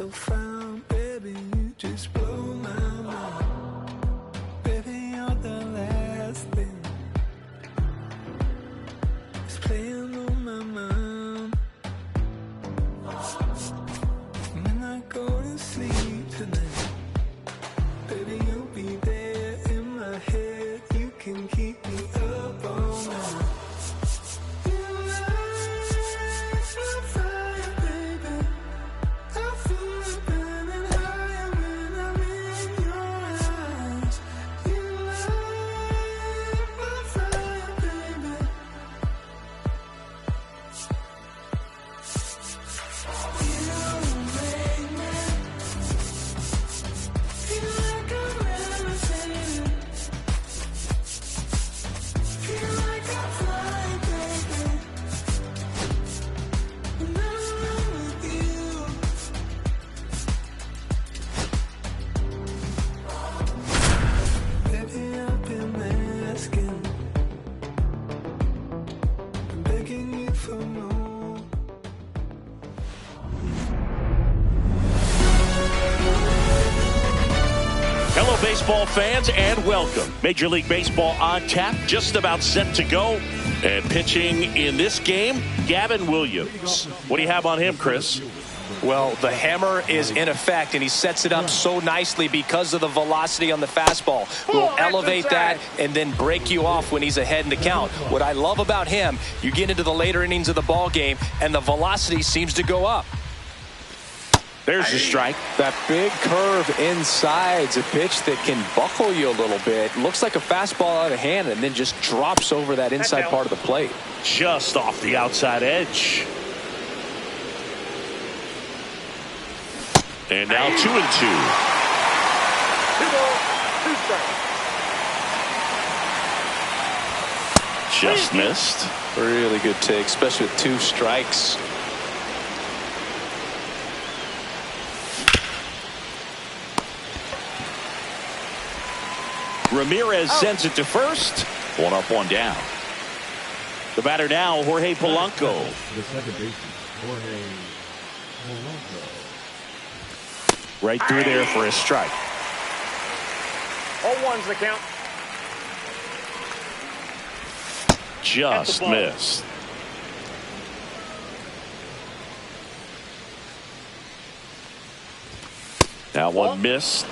so fine, baby, you just blow my mind. Baby, you're the last thing that's playing on my mind. When I go to sleep tonight, baby, you'll be there in my head. You can keep me up all night. Hello, baseball fans, and welcome. Major League Baseball on tap, just about set to go. And pitching in this game, Gavin Williams. What do you have on him, Chris? Well, the hammer is in effect, and he sets it up so nicely because of the velocity on the fastball. Will elevate that and then break you off when he's ahead in the count. What I love about him, you get into the later innings of the ball game, and the velocity seems to go up. There's the strike. That big curve inside's a pitch that can buckle you a little bit. Looks like a fastball out of hand and then just drops over that inside part of the plate. Just off the outside edge. And now 2-2. 2 balls, 2 strikes. Just missed. Really good take, especially with 2 strikes. Ramirez sends it to first. 1 up, 1 down. The batter now, Jorge Polanco. The second baseman, Jorge Polanco. Right through there for a strike. All ones the count. Just missed. Now one missed.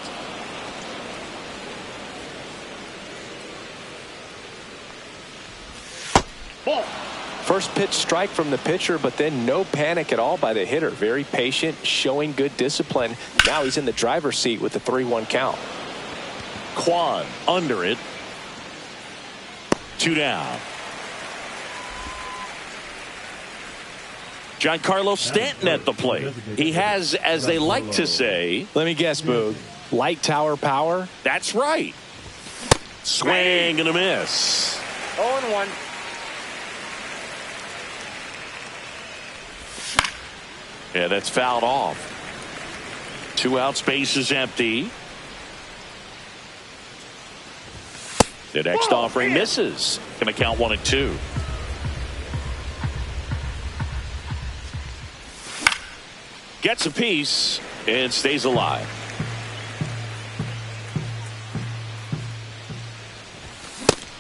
Ball. First pitch strike from the pitcher, but then no panic at all by the hitter. Very patient, showing good discipline. Now he's in the driver's seat with the 3-1 count. Kwan under it. 2 down. Giancarlo Stanton at the plate. He has, as they like to say, let me guess, Boog, light tower power? That's right. Swing and a miss. 0-1. Yeah, that's fouled off. 2 outs, base is empty. The next offering misses. Going to count 1-2. Gets a piece and stays alive.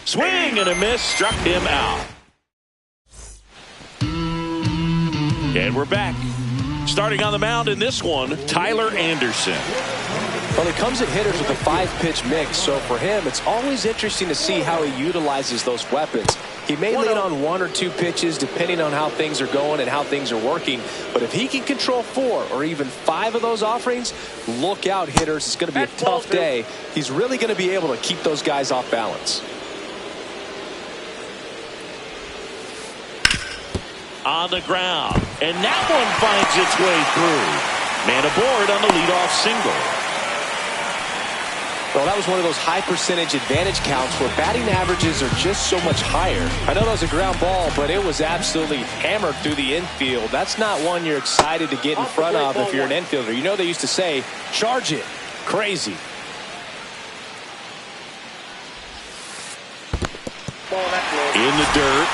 Swing and a miss, struck him out. And we're back. Starting on the mound in this one, Tyler Anderson. Well, he comes at hitters with a 5-pitch mix, so for him, it's always interesting to see how he utilizes those weapons. He may lean on 1 or 2 pitches depending on how things are going and how things are working, but if he can control 4 or even 5 of those offerings, look out, hitters. It's going to be a tough day. He's really going to be able to keep those guys off balance. On the ground, and that one finds its way through. Man aboard on the leadoff single. Well, that was one of those high percentage advantage counts where batting averages are just so much higher. I know that was a ground ball, but it was absolutely hammered through the infield. That's not one you're excited to get in front of if you're an infielder. You know they used to say, charge it. Crazy. In the dirt.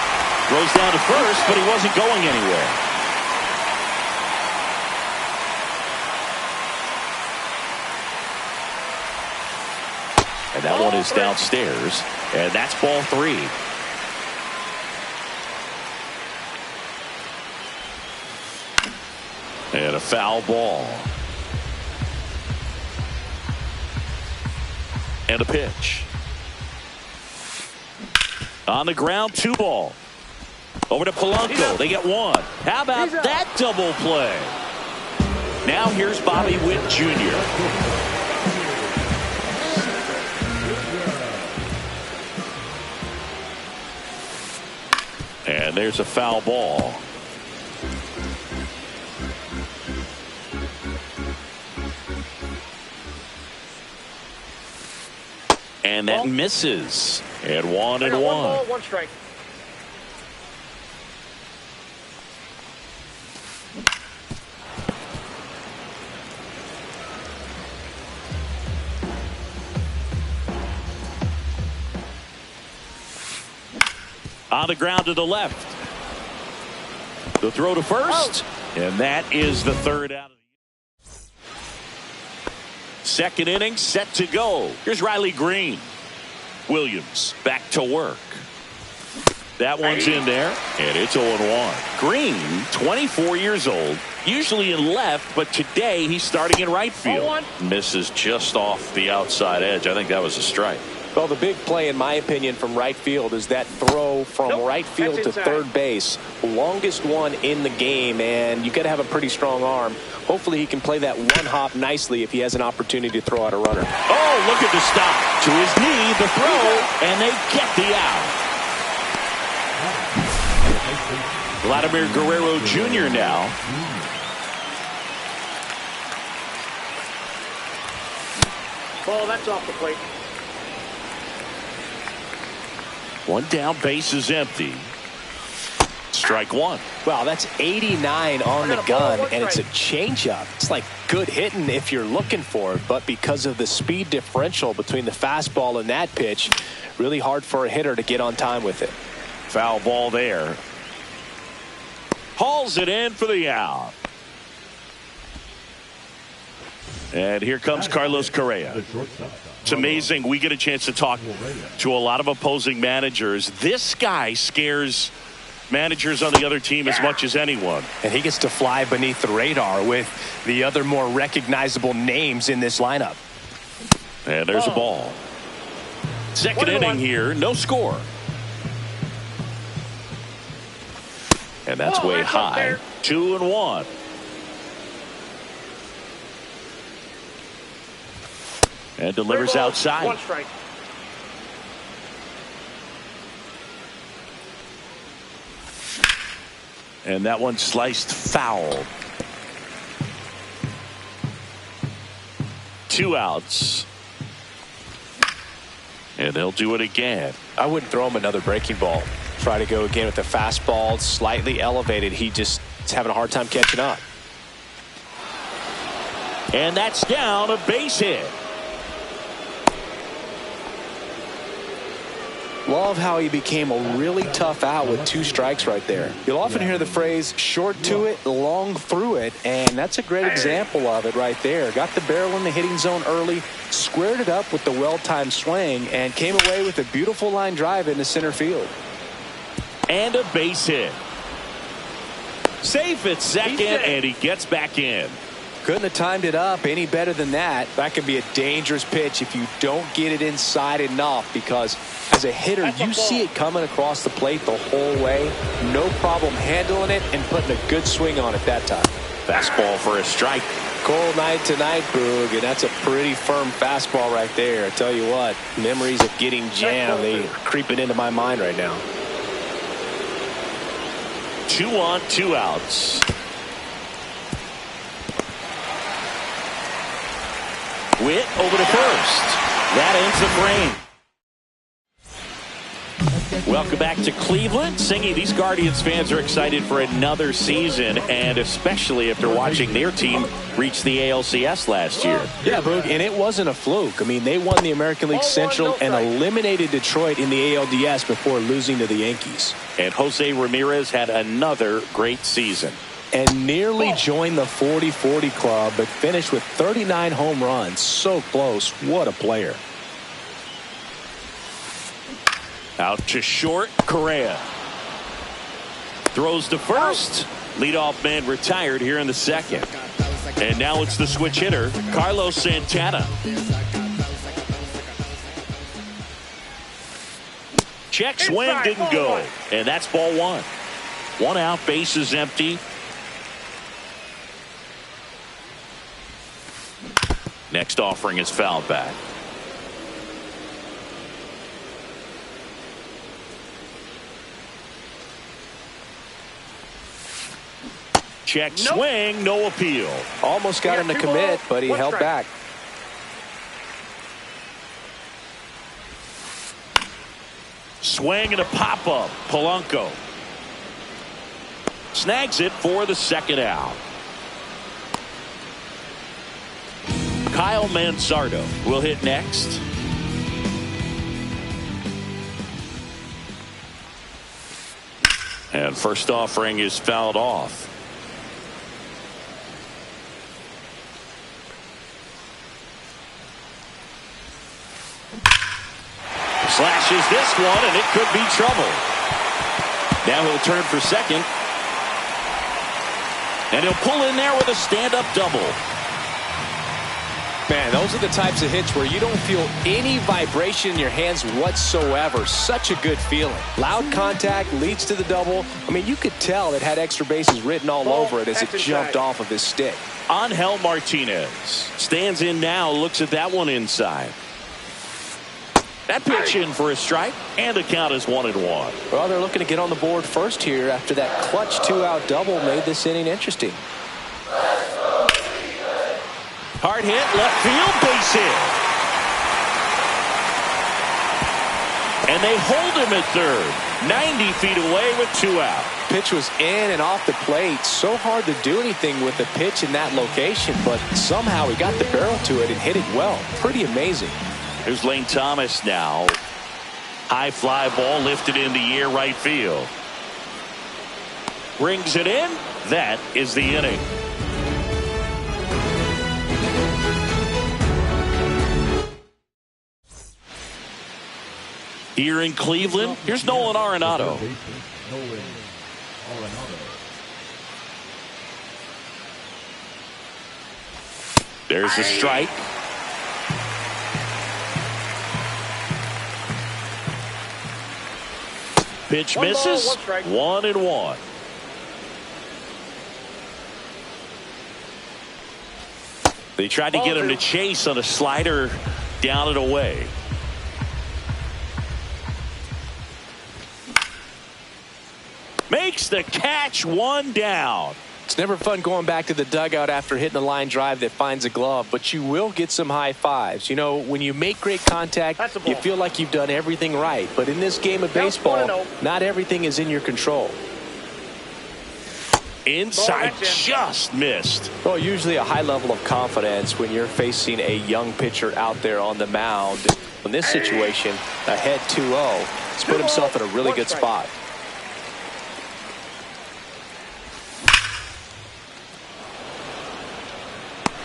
Throws down to first, but he wasn't going anywhere. And that one is downstairs. And that's ball 3. And a foul ball. And a pitch. On the ground, 2 ball. Over to Polanco. They get 1. How about that double play? Now here's Bobby Witt Jr. And there's a foul ball. And that misses. And 1-1. 1 ball, 1 strike. On the ground to the left. The throw to first. And that is the 3rd out of the 2nd inning set to go. Here's Riley Green. Williams back to work. That one's in there, and it's 0-1. Green, 24 years old, usually in left, but today he's starting in right field. Misses just off the outside edge. I think that was a strike. Well, the big play, in my opinion, from right field is that throw from right field to third base. Longest one in the game, and you got to have a pretty strong arm. Hopefully he can play that one hop nicely if he has an opportunity to throw out a runner. Oh, look at the stop. To his knee, the throw, and they get the out. Vladimir Guerrero Jr. now. Ball, that's off the plate. 1 down, base is empty. Strike 1. Wow, that's 89 on the gun, and it's a changeup. It's like good hitting if you're looking for it, but because of the speed differential between the fastball and that pitch, really hard for a hitter to get on time with it. Foul ball there. Hauls it in for the out. And here comes Carlos Correa. It's amazing. We get a chance to talk to a lot of opposing managers. This guy scares managers on the other team as much as anyone. And he gets to fly beneath the radar with the other more recognizable names in this lineup. And there's a ball. 2nd inning here. No score. And that's way high. 2-1. And delivers outside. 1 strike. And that one sliced foul. 2 outs. And they'll do it again. I wouldn't throw him another breaking ball. Try to go again with the fastball, slightly elevated. He just is having a hard time catching up. And that's down, a base hit. Love how he became a really tough out with 2 strikes right there. You'll often hear the phrase short to it, long through it, and that's a great example of it right there. Got the barrel in the hitting zone early, squared it up with the well-timed swing, and came away with a beautiful line drive into center field. And a base hit. Safe at second, and he gets back in. Couldn't have timed it up any better than that. That can be a dangerous pitch if you don't get it inside enough, because as a hitter, you see it coming across the plate the whole way. No problem handling it and putting a good swing on it that time. Fastball for a strike. Cold night tonight, Boog, and that's a pretty firm fastball right there. I tell you what, memories of getting jammed, they are creeping into my mind right now. 2 on, 2 outs. Witt over to first. That ends the frame. Welcome back to Cleveland. Singy, these Guardians fans are excited for another season, and especially after watching their team reach the ALCS last year. Yeah, Boog, and it wasn't a fluke. I mean, they won the American League Central and eliminated Detroit in the ALDS before losing to the Yankees. And Jose Ramirez had another great season. And nearly joined the 40-40 club, but finished with 39 home runs. So close. What a player. Out to short, Correa. Throws to first. Leadoff man retired here in the second. And now it's the switch hitter, Carlos Santana. Check swing, didn't go. And that's ball one. One out, bases empty. Next offering is fouled back. Check swing, no appeal. Almost got him to commit, but he held back. Swing and a pop-up. Polanco snags it for the second out. Kyle Manzardo will hit next. And first offering is fouled off. Slashes this one, and it could be trouble. Now he'll turn for second. And he'll pull in there with a stand-up double. Man, those are the types of hits where you don't feel any vibration in your hands whatsoever. Such a good feeling. Loud contact leads to the double. I mean, you could tell it had extra bases written all over it as it jumped off of his stick. Angel Martinez stands in now, looks at that one inside. That pitch in for a strike, and the count is 1-1. Well, they're looking to get on the board first here after that clutch two-out double made this inning interesting. Hard hit, left field, base hit. And they hold him at third, 90 feet away with 2 out. Pitch was in and off the plate. So hard to do anything with the pitch in that location, but somehow he got the barrel to it and hit it well. Pretty amazing. Here's Lane Thomas now. High fly ball lifted in the air, right field. Brings it in. That is the inning. Here in Cleveland, here's Nolan Arenado. There's the strike. Pitch misses. 1-1. They tried to get him to chase on a slider down and away. Makes the catch, 1 down. It's never fun going back to the dugout after hitting a line drive that finds a glove, but you will get some high fives. You know, when you make great contact, you feel like you've done everything right. But in this game of baseball, not everything is in your control. Inside, just missed. Well, usually a high level of confidence when you're facing a young pitcher out there on the mound. In this situation, ahead 2-0, he's put himself in a really good spot.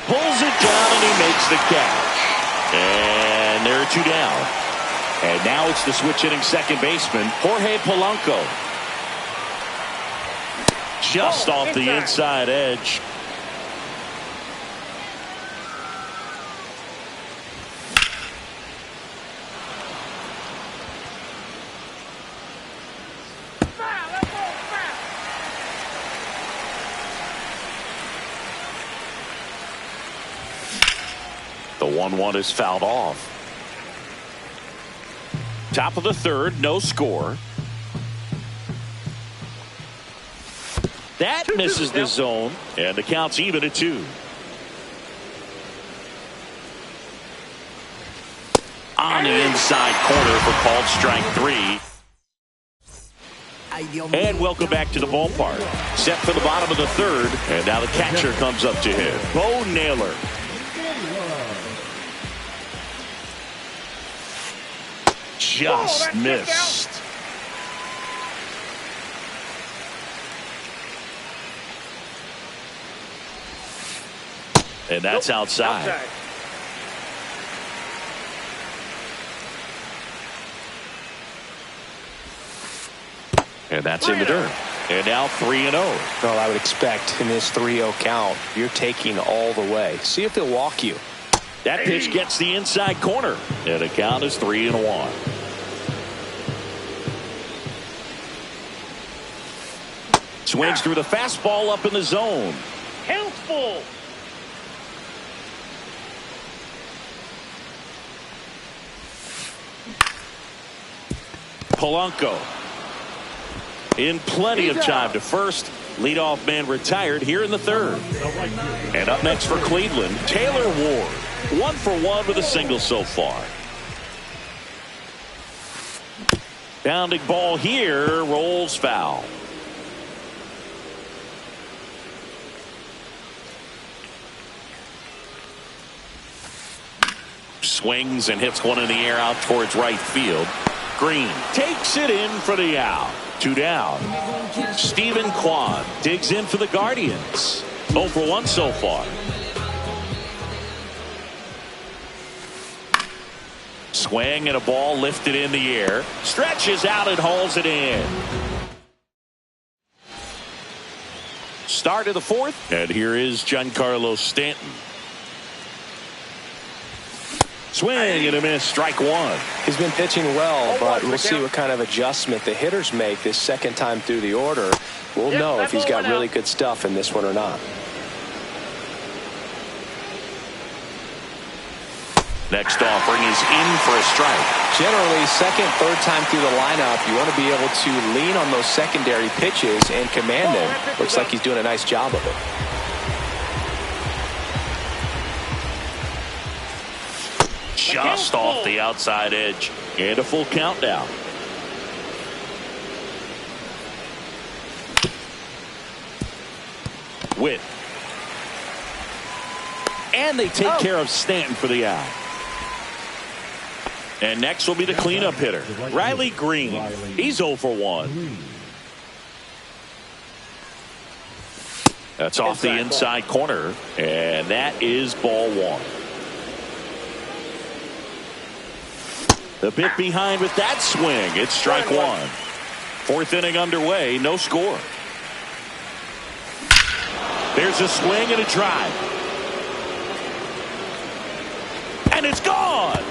Pulls it down and he makes the catch. And there are 2 down. And now it's the switch hitting second baseman, Jorge Polanco. Just off the inside edge. The 1-1 is fouled off. Top of the third, no score. That misses the zone, and the count's even at 2. On the inside corner for called strike 3. And welcome back to the ballpark. Set for the bottom of the third, and now the catcher comes up to hit. Bo Naylor. Just missed. And that's outside. And that's in the dirt. And now 3-0. Well, I would expect in this 3-0 count, you're taking all the way. See if he'll walk you. That pitch gets the inside corner. And the count is 3-1. Swings through the fastball up in the zone. Count's full. Polanco in plenty of time to first. Leadoff man retired here in the third. And up next for Cleveland, Taylor Ward. 1 for 1 with a single so far. Bounding ball here, rolls foul. Swings and hits one in the air out towards right field. Green takes it in for the out. 2 down. Stephen Kwan digs in for the Guardians. 0 for 1 so far. Swing and a ball lifted in the air. Stretches out and hauls it in. Start of the fourth. And here is Giancarlo Stanton. Swing and a miss. Strike 1. He's been pitching well, but we'll see what kind of adjustment the hitters make this second time through the order. We'll know if he's got really good stuff in this one or not. Next offering is in for a strike. Generally, second, third time through the lineup, you want to be able to lean on those secondary pitches and command them. Looks like he's doing a nice job of it. Just off the outside edge. And a full countdown. Witt. And they take care of Stanton for the out. And next will be the cleanup hitter, Riley Green. He's 0 for 1. That's off the inside corner. And that is ball 1. The bit behind with that swing. It's strike 1. Fourth inning underway. No score. There's a swing and a drive. And it's gone.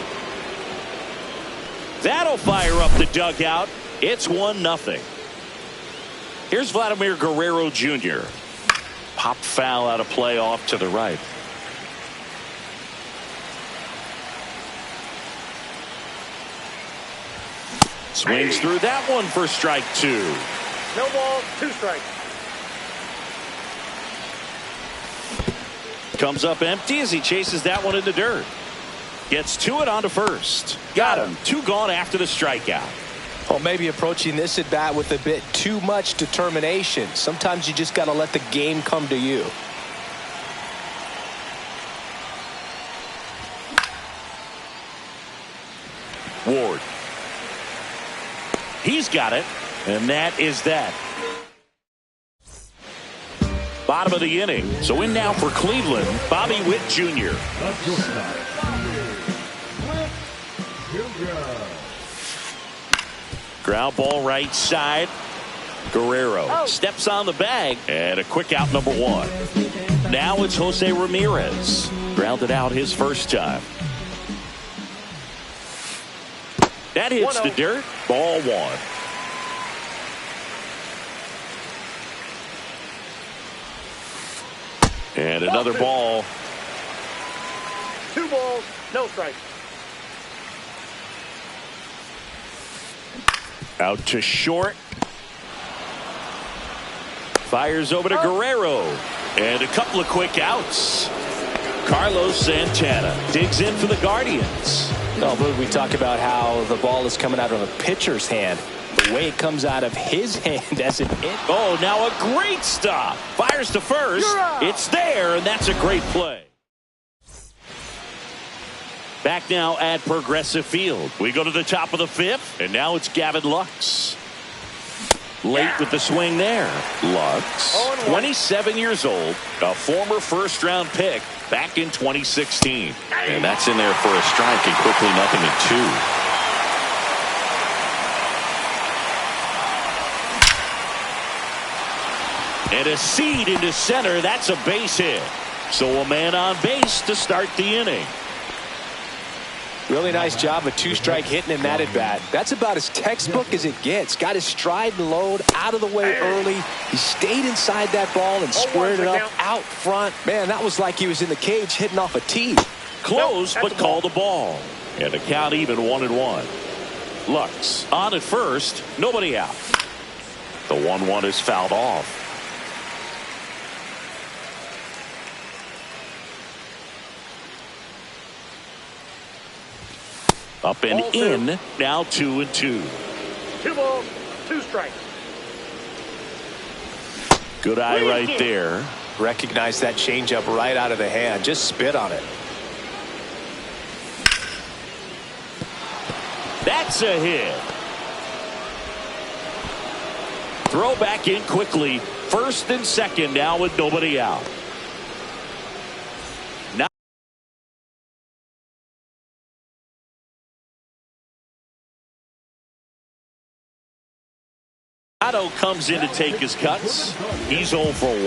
That'll fire up the dugout. It's 1-0. Here's Vladimir Guerrero Jr. Pop foul out of play off to the right. Swings through that one for strike 2. No ball, 2 strikes. Comes up empty as he chases that one in the dirt. Gets to it onto first. Got him. 2 gone after the strikeout. Well, maybe approaching this at bat with a bit too much determination. Sometimes you just got to let the game come to you. Ward. He's got it, and that is that. Bottom of the inning. So in now for Cleveland, Bobby Witt Jr. Ground ball right side. Guerrero steps on the bag, and a quick out number 1. Now it's Jose Ramirez. Grounded out his first time. That hits the dirt. Ball 1. And another ball. 2 balls, no strikes. Out to short. Fires over to Guerrero. And a couple of quick outs. Carlos Santana digs in for the Guardians. No, but we talk about how the ball is coming out of a pitcher's hand. The way it comes out of his hand as it hit. Oh, now a great stop. Fires to first. It's there, and that's a great play. Back now at Progressive Field. We go to the top of the 5th, and now it's Gavin Lux. Late with the swing there. Lux, 27 years old, a former first-round pick back in 2016. And that's in there for a strike, and quickly 0-2. And a seed into center. That's a base hit. So a man on base to start the inning. Really nice job of two-strike hitting in that at-bat. That's about as textbook as it gets. Got his stride and load out of the way early. He stayed inside that ball and squared it up out front. Man, that was like he was in the cage hitting off a tee. Close, but called a ball. And the count even 1-1. Lux on at first. Nobody out. The 1-1 is fouled off. Up and in. Now 2-2. 2 balls, 2 strikes. Good eye right there. Recognize that changeup right out of the hand. Just spit on it. That's a hit. Throw back in quickly. First and second now with nobody out. Otto comes in to take his cuts. He's 0 for 1.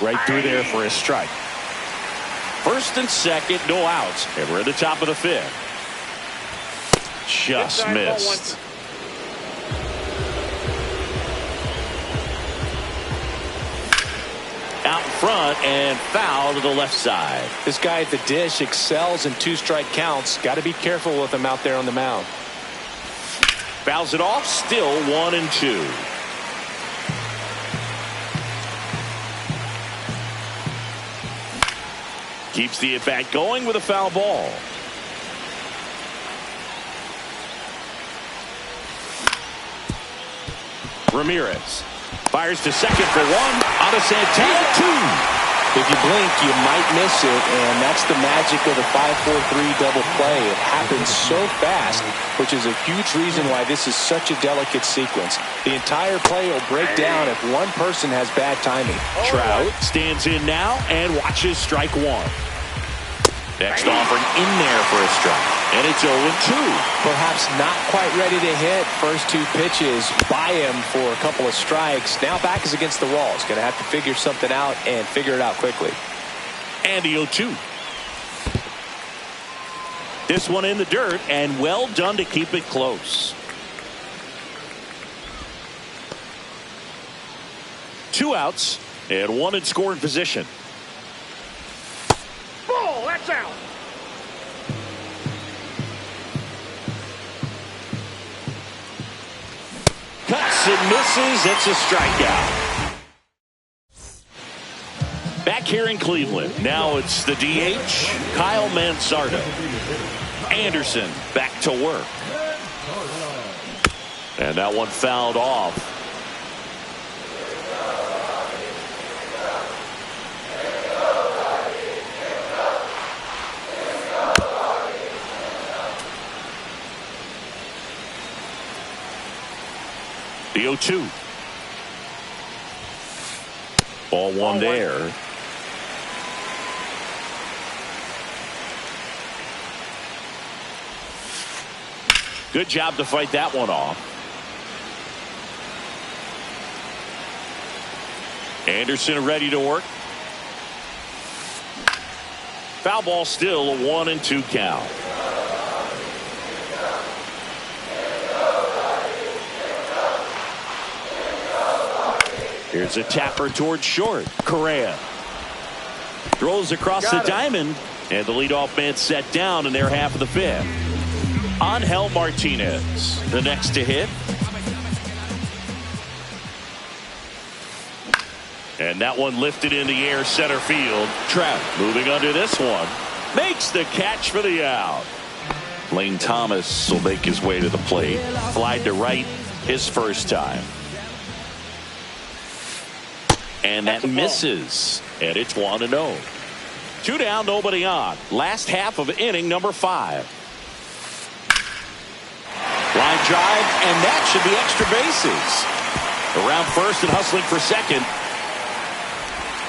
Right through there for a strike. First and second, no outs. And we're at the top of the 5th. Just missed. Out in front and foul to the left side. This guy at the dish excels in 2-strike counts. Got to be careful with him out there on the mound. Fouls it off. Still 1-2. Keeps the at-bat going with a foul ball. Ramirez fires to second for 1. Out of Santana, 2. If you blink, you might miss it, and that's the magic of the 5-4-3 double play. It happens so fast, which is a huge reason why this is such a delicate sequence. The entire play will break down if one person has bad timing. Trout stands in now and watches strike 1. Next offering in there for a strike. And it's 0-2. Perhaps not quite ready to hit. First 2 pitches by him for a couple of strikes. Now back is against the wall. He's going to have to figure something out and figure it out quickly. And the 0-2. This one in the dirt, and well done to keep it close. 2 outs and 1 in scoring position. Ball, that's out. Cuts and misses. It's a strikeout. Back here in Cleveland. Now it's the DH, Kyle Mansardo. Anderson back to work. And that one fouled off. The 0-2. Ball 1 there. Good job to fight that one off. Anderson ready to work. Foul ball, still a 1-2 count. Here's a tapper towards short. Correa throws across the diamond, and the leadoff man set down in their half of the 5th. Angel Martinez, the next to hit. And that one lifted in the air, center field. Trout moving under this one. Makes the catch for the out. Lane Thomas will make his way to the plate. Flied to right his first time. And that misses. And it's 1-0. 2 down, nobody on. Last half of inning number 5. Line drive, and that should be extra bases. Around first and hustling for second.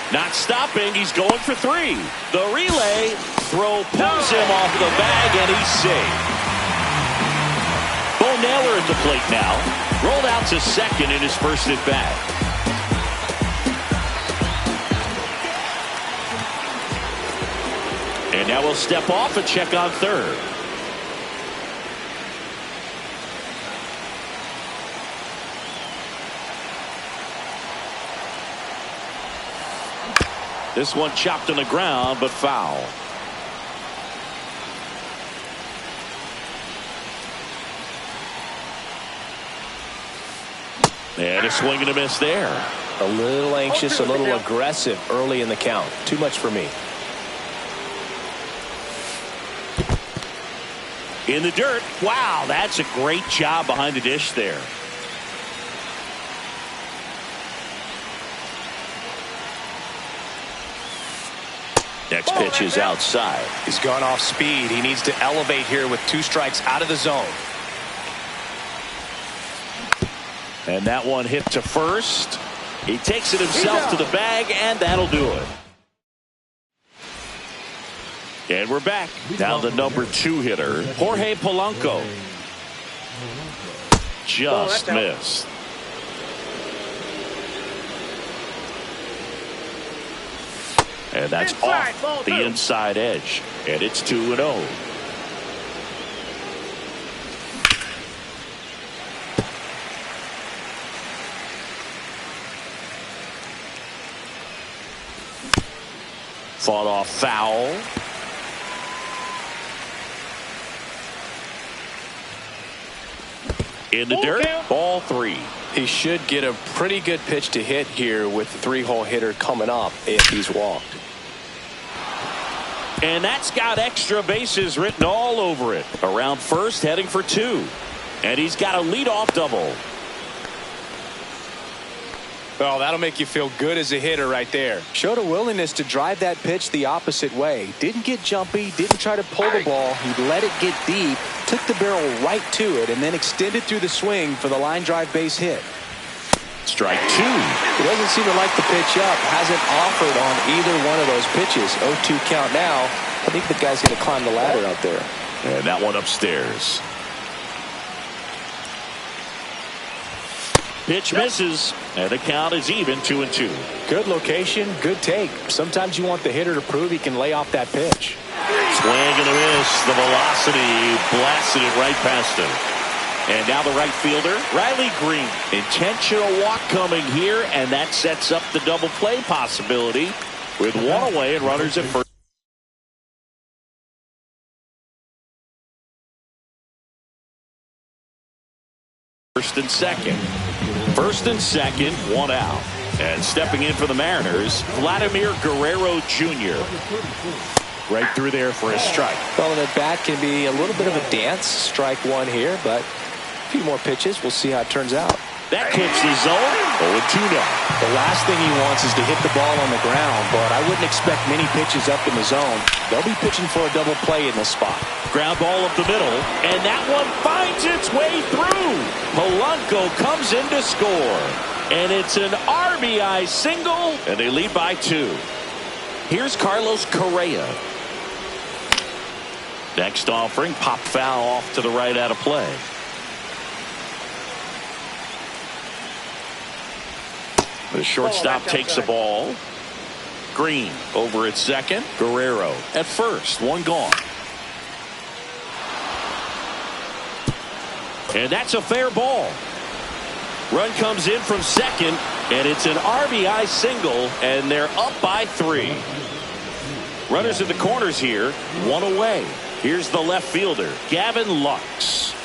Not stopping, he's going for 3. The relay throw pulls him off the bag, and he's safe. Bowman Naylor at the plate now. Rolled out to second in his first at bat. And now we'll step off and check on third. This one chopped on the ground, but foul. And a swing and a miss there. A little anxious, a little aggressive early in the count. Too much for me. In the dirt. Wow, that's a great job behind the dish there. Next pitch is outside. He's gone off speed. He needs to elevate here with 2 strikes out of the zone. And that one hit to first. He takes it himself to the bag, and that'll do it. And we're back. Now the number 2 hitter, Jorge Polanco. Just missed. And that's off the inside edge. And it's 2-0. Fought off foul. In the dirt, ball 3. He should get a pretty good pitch to hit here with the 3-hole hitter coming up if he's walked. And that's got extra bases written all over it. Around first, heading for 2. And he's got a leadoff double. Well, that'll make you feel good as a hitter right there. Showed a willingness to drive that pitch the opposite way. Didn't get jumpy, didn't try to pull the ball. He let it get deep, took the barrel right to it, and then extended through the swing for the line drive base hit. Strike 2. He doesn't seem to like the pitch up. Hasn't offered on either one of those pitches. 0-2 count now. I think the guy's going to climb the ladder out there. And that one upstairs. Pitch misses, and the count is even 2-2. Good location, good take. Sometimes you want the hitter to prove he can lay off that pitch. Swing and a miss. The velocity blasted it right past him. And now the right fielder, Riley Green. Intentional walk coming here, and that sets up the double play possibility with 1 away and runners at first. First and second. First and second, 1 out. And stepping in for the Mariners, Vladimir Guerrero Jr. Right through there for a strike. Well, and at bat can be a little bit of a dance. Strike 1 here, but a few more pitches. We'll see how it turns out. That clips the zone. 0-2 now. The last thing he wants is to hit the ball on the ground, but I wouldn't expect many pitches up in the zone. They'll be pitching for a double play in this spot. Ground ball up the middle, and that one finds its way through. Polanco comes in to score, and it's an RBI single, and they lead by 2. Here's Carlos Correa. Next offering, pop foul off to the right out of play. The shortstop takes the ball. Green over at second. Guerrero at first. 1 gone. And that's a fair ball. Run comes in from second, and it's an RBI single, and they're up by 3. Runners in the corners here, 1 away. Here's the left fielder, Gavin Lux.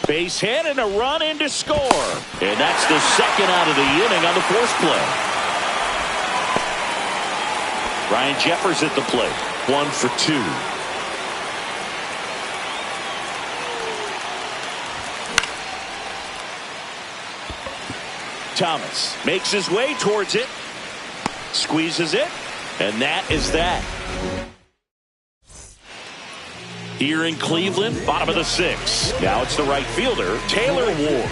Base hit and a run in to score. And that's the second out of the inning on the force play. Ryan Jeffers at the plate. 1 for 2. Thomas makes his way towards it. Squeezes it. And that is that. Here in Cleveland, bottom of the 6th. Now it's the right fielder, Taylor Ward.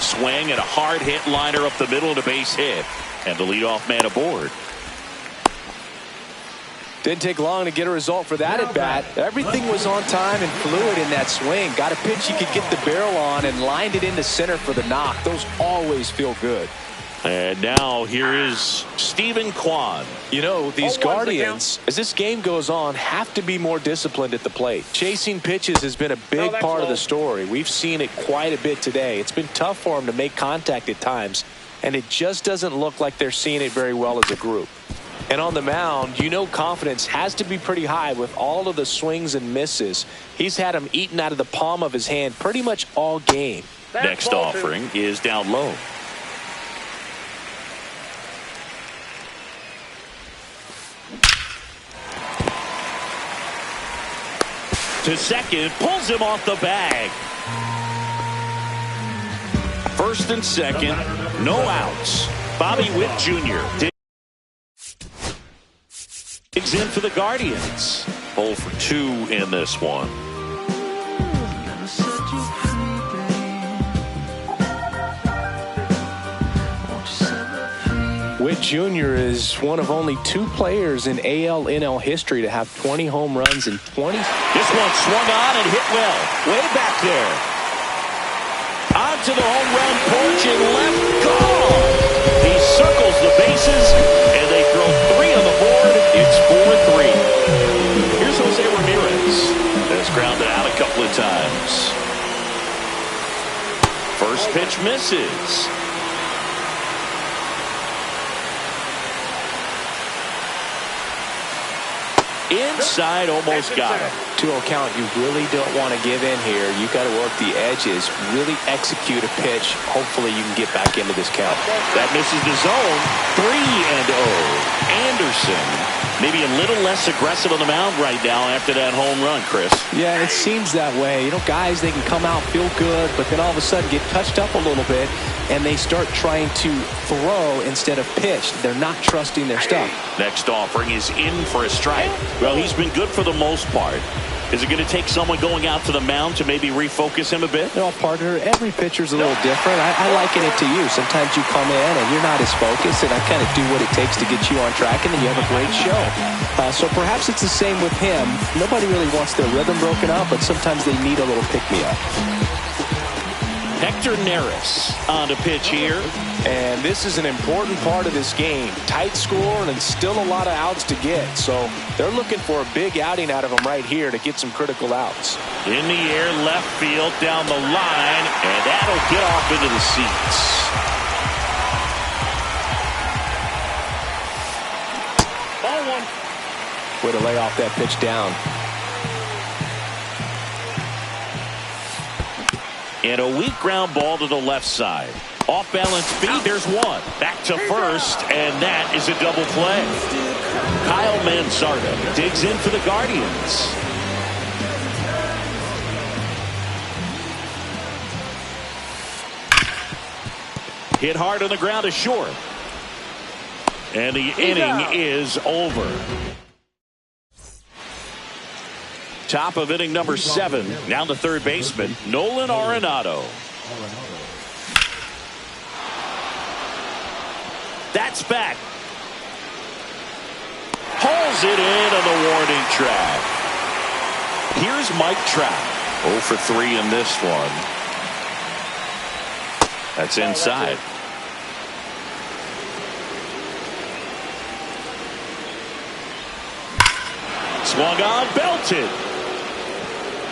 Swing and a hard hit liner up the middle and a base hit. And the leadoff man aboard. Didn't take long to get a result for that at bat. Everything was on time and fluid in that swing. Got a pitch you could get the barrel on and lined it into center for the knock. Those always feel good. And now here is Stephen Kwan. You know, these Guardians, as this game goes on, have to be more disciplined at the plate. Chasing pitches has been a big part of the story. We've seen it quite a bit today. It's been tough for them to make contact at times, and it just doesn't look like they're seeing it very well as a group. And on the mound, you know confidence has to be pretty high with all of the swings and misses. He's had them eaten out of the palm of his hand pretty much all game. Next offering is down low. To second, pulls him off the bag. First and second, no outs. Bobby Witt Jr. digs in for the Guardians. 0 for 2 in this one. Witt Jr. is one of only 2 players in AL/NL history to have 20 home runs in 20. This one swung on and hit well. Way back there. Onto the home run porch and left. Gone. He circles the bases, and they throw 3 on the board. It's 4-3. Here's Jose Ramirez. That's grounded out a couple of times. First pitch misses. Inside, almost got him. 2-0 count. You really don't want to give in here. You got to work the edges, really execute a pitch. Hopefully you can get back into this count. That misses the zone. 3-0. Anderson maybe a little less aggressive on the mound right now after that home run, Chris. Yeah, it seems that way. You know, guys, they can come out, feel good, but then all of a sudden get touched up a little bit, and they start trying to throw instead of pitch. They're not trusting their stuff. Next offering is in for a strike. Well, he's been good for the most part. Is it going to take someone going out to the mound to maybe refocus him a bit? No, partner, every pitcher's a little different. I liken it to you. Sometimes you come in and you're not as focused, and I kind of do what it takes to get you on track, and then you have a great show. So perhaps it's the same with him. Nobody really wants their rhythm broken up, but sometimes they need a little pick-me-up. Hector Neris on the pitch here. And this is an important part of this game. Tight score and still a lot of outs to get. So they're looking for a big outing out of them right here to get some critical outs. In the air, left field, down the line, and that'll get off into the seats. Ball one. Way to lay off that pitch down. And a weak ground ball to the left side. Off balance feet, there's one. Back to first, and that is a double play. Kyle Mansarda digs in for the Guardians. Hit hard on the ground to short. And the inning is over. Top of inning number 7. Now the third baseman, Nolan Arenado. That's back. Hauls it in on the warning track. Here's Mike Trout. 0 for 3 in this one. That's inside. Swung on, belted.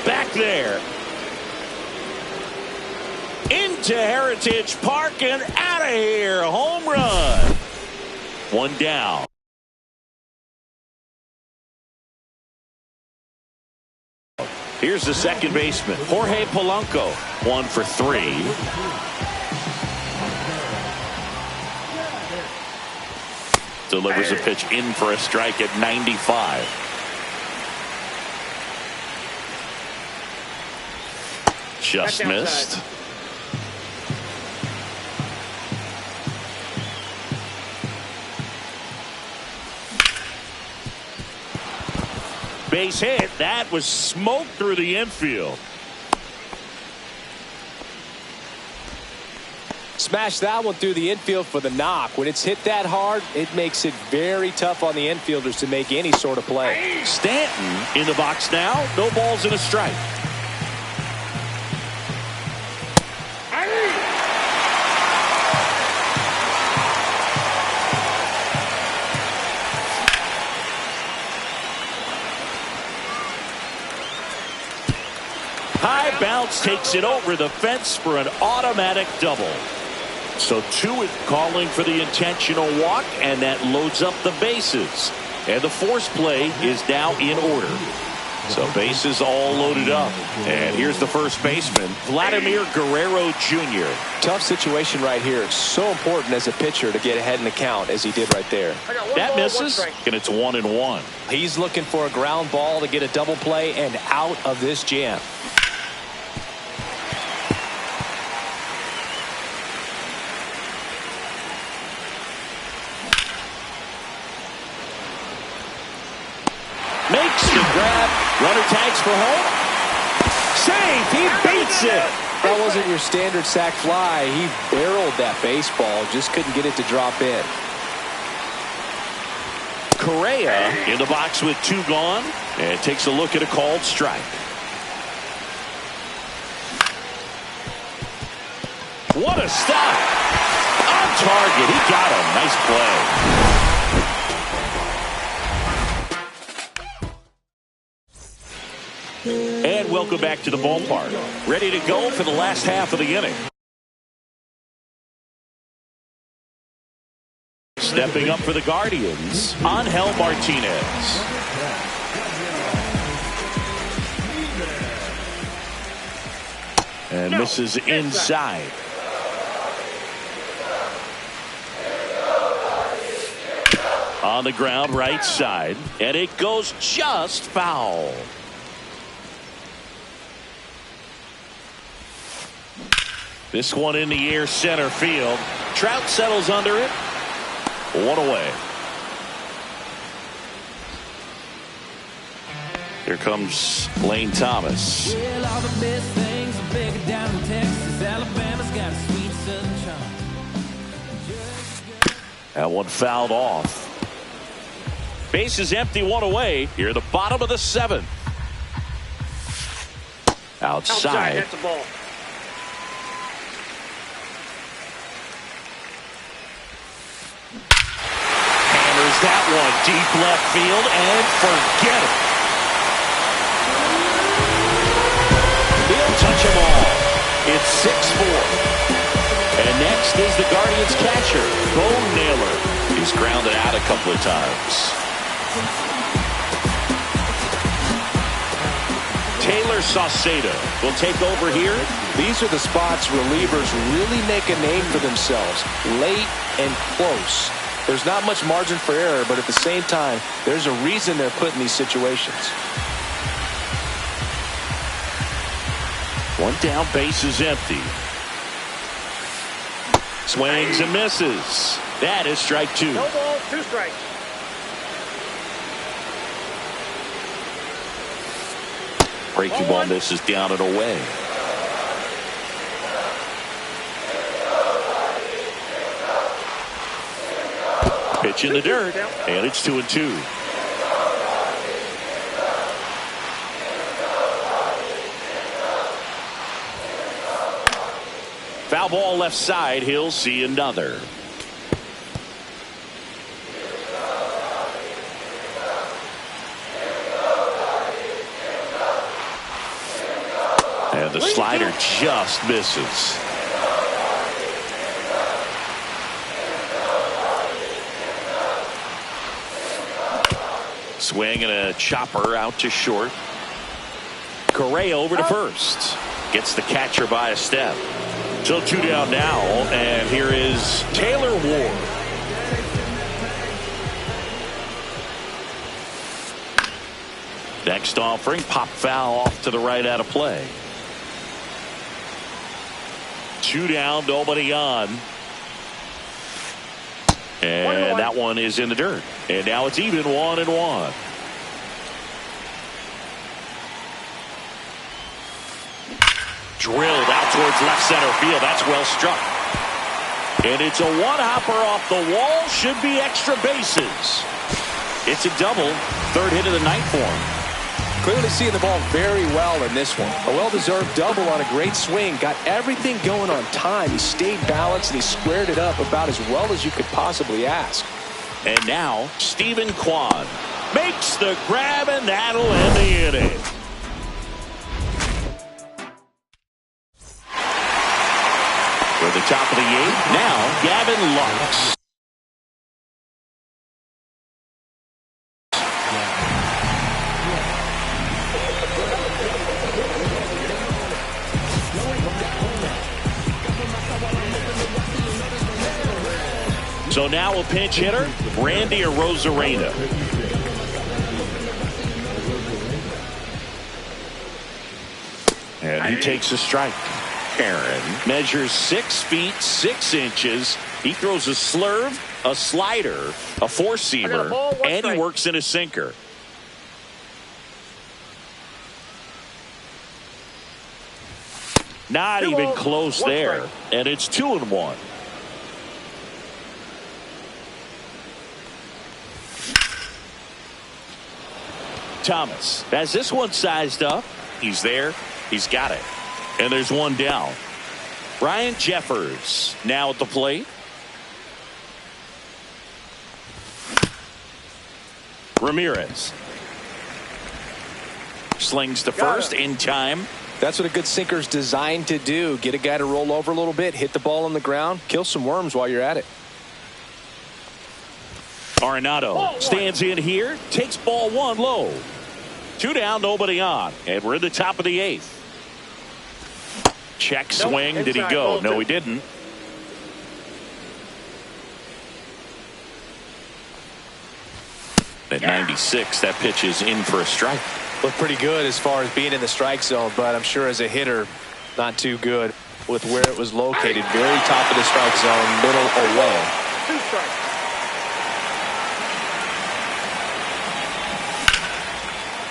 Back there. Into Heritage Park and out of here. Home run. One down. Here's the second baseman, Jorge Polanco. 1 for 3. Delivers a pitch in for a strike at 95. Just missed. Base hit. That was smoked through the infield. Smashed that one through the infield for the knock. When it's hit that hard, it makes it very tough on the infielders to make any sort of play. Stanton in the box now. No balls and a strike. High bounce takes it over the fence for an automatic double. So two is calling for the intentional walk, and that loads up the bases. And the force play is now in order. So bases all loaded up. And here's the first baseman, Vladimir Guerrero Jr. Tough situation right here. It's so important as a pitcher to get ahead in the count as he did right there. That misses, and it's 1-1. He's looking for a ground ball to get a double play and out of this jam. Makes the grab. Runner tags for home. Save. He beats it. That wasn't your standard sac fly. He barreled that baseball. Just couldn't get it to drop in. Correa in the box with two gone. And takes a look at a called strike. What a stop. On target. He got him. Nice play. And welcome back to the ballpark. Ready to go for the last half of the inning. Stepping up for the Guardians, Angel Martinez. And misses inside. On the ground, right side. And it goes just foul. This one in the air, center field. Trout settles under it. One away. Here comes Lane Thomas. Well, all the best things are bigger down in Texas. Alabama's got a sweet southern charm. That one fouled off. Base is empty, one away. Here at the bottom of the seventh. Outside. That's the ball. That one deep left field, and forget it. He'll touch them all. It's 6-4. And next is the Guardians catcher, Bo Naylor. He's grounded out a couple of times. Saucedo will take over here. These are the spots relievers really make a name for themselves. Late and close. There's not much margin for error, but at the same time, there's a reason they're put in these situations. One down, base is empty. Swings and misses. That is strike two. No ball, two strikes. Breaking ball misses down and away. Pitch in the dirt, and it's 2-2. Foul ball left side. He'll see another. And the slider just misses. Swing and a chopper out to short. Correa over to first. Gets the catcher by a step. So two down now, and here is Taylor Ward. Next offering, pop foul off to the right out of play. Two down, nobody on. And that one is in the dirt. And now it's even 1-1. Drilled out towards left center field. That's well struck. And it's a one-hopper off the wall. Should be extra bases. It's a double. Third hit of the night for him. Clearly seeing the ball very well in this one. A well-deserved double on a great swing. Got everything going on time. He stayed balanced and he squared it up about as well as you could possibly ask. And now, Stephen Kwan makes the grab, and that'll end the inning. For the top of the eighth, now Gavin Lux. So now a pinch hitter, Randy Arozarena. And he takes a strike. Aaron measures 6 feet 6 inches. He throws a slurve, a slider, a four-seamer, and he works in a sinker. Not even close there. And it's 2-1. Thomas has this one sized up. He's there. He's got it. And there's one down. Ryan Jeffers now at the plate. Ramirez slings to first in time. That's what a good sinker's designed to do. Get a guy to roll over a little bit, hit the ball on the ground, kill some worms while you're at it. Arenado stands in here, takes ball 1 low. 2 down, nobody on. And we're in the top of the 8th. Check swing. Did he go? No, he didn't. At 96, that pitch is in for a strike. Looked pretty good as far as being in the strike zone, but I'm sure as a hitter, not too good with where it was located. Very top of the strike zone, middle away. 2 strikes.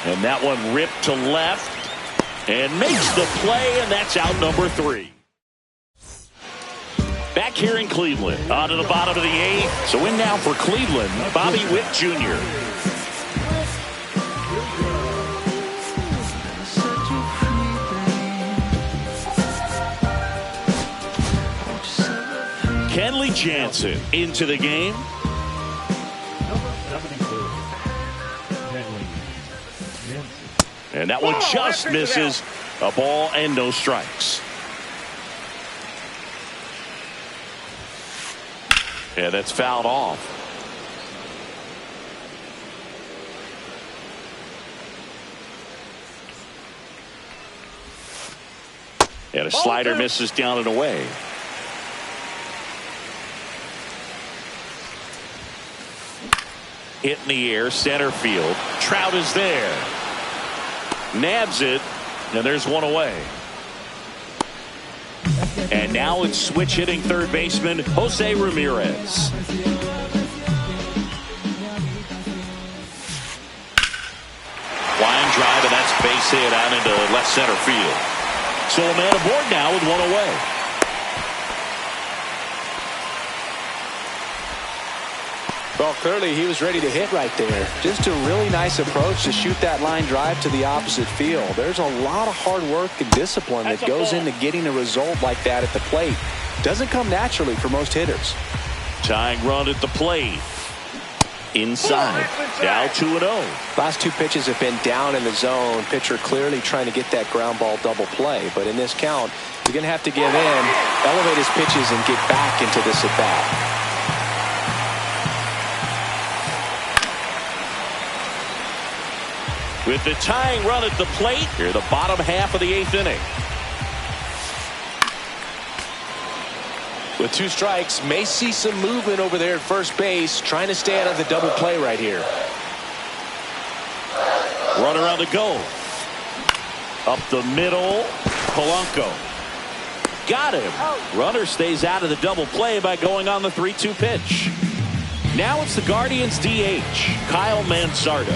And that one ripped to left and makes the play, and that's out number 3. Back here in Cleveland, on to the bottom of the 8th. So in now for Cleveland, Bobby Witt Jr. Kenley Jansen into the game. And that one just misses. A ball and no strikes. Yeah, that's fouled off. And a slider misses down and away. Hit in the air, center field. Trout is there. Nabs it, and there's one away. And now it's switch hitting third baseman Jose Ramirez. Line drive, and that's base hit out into left center field. So a man aboard now with one away. Well, clearly he was ready to hit right there. Just a really nice approach to shoot that line drive to the opposite field. There's a lot of hard work and discipline that goes into getting a result like that at the plate. Doesn't come naturally for most hitters. Tying run at the plate. Inside. Now 2-0. Last 2 pitches have been down in the zone. Pitcher clearly trying to get that ground ball double play. But in this count, you're going to have to give in, elevate his pitches, and get back into this at bat. With the tying run at the plate, here the bottom half of the 8th inning. With 2 strikes, may see some movement over there at first base, trying to stay out of the double play right here. Runner on the go. Up the middle, Polanco. Got him. Runner stays out of the double play by going on the 3-2 pitch. Now it's the Guardians DH, Kyle Mansardo.